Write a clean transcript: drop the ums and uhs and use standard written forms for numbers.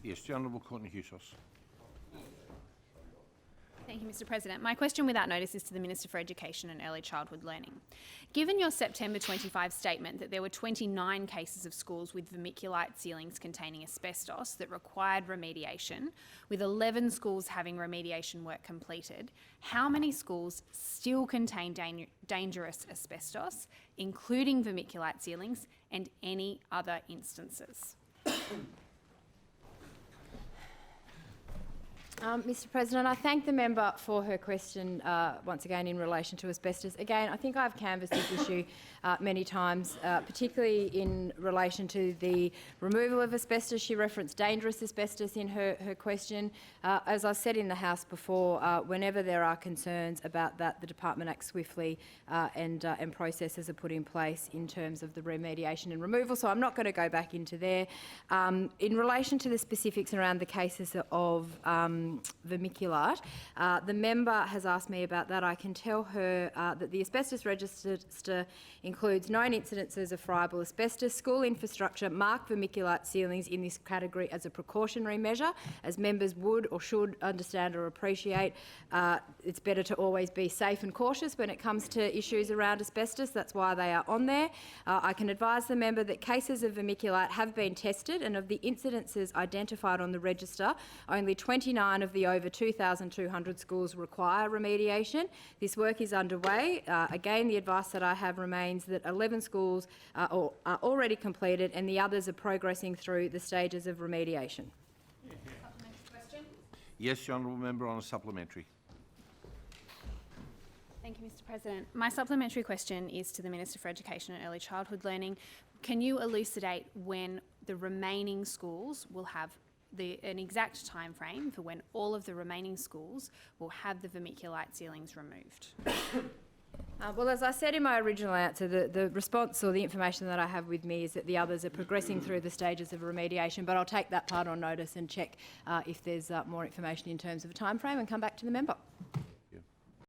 Yes, the Honourable Courtney Hughes. Thank you, Mr President. My question without notice is to the Minister for Education and Early Childhood Learning. Given your September 25 statement that there were 29 cases of schools with vermiculite ceilings containing asbestos that required remediation, with 11 schools having remediation work completed, how many schools still contain dangerous asbestos, including vermiculite ceilings, and any other instances? Mr President, I thank the member for her question once again in relation to asbestos. Again, I think I've canvassed this issue many times, particularly in relation to the removal of asbestos. She referenced dangerous asbestos in her question. As I said in the House before, whenever there are concerns about that, the department acts swiftly and processes are put in place in terms of the remediation and removal. So I'm not going to go back into there. In relation to the specifics around the cases of vermiculite, the member has asked me about that. I can tell her that the asbestos register includes 9 incidences of friable asbestos. School infrastructure mark vermiculite ceilings in this category as a precautionary measure. As members would or should understand or appreciate, it's better to always be safe and cautious when it comes to issues around asbestos. That's why they are on there. I can advise the member that cases of vermiculite have been tested, and of the incidences identified on the register, only 29 of the over 2,200 schools require remediation. This work is underway. Again, the advice that I have remains that 11 schools are already completed and the others are progressing through the stages of remediation. Supplementary question? Yes, the Honourable Member on a supplementary. Thank you, Mr President. My supplementary question is to the Minister for Education and Early Childhood Learning. Can you elucidate when the remaining schools will have an exact time frame for when all of the remaining schools will have the vermiculite ceilings removed? Well, as I said in my original answer, the response or the information that I have with me is that the others are progressing through the stages of remediation, but I'll take that part on notice and check if there's more information in terms of a time frame and come back to the member.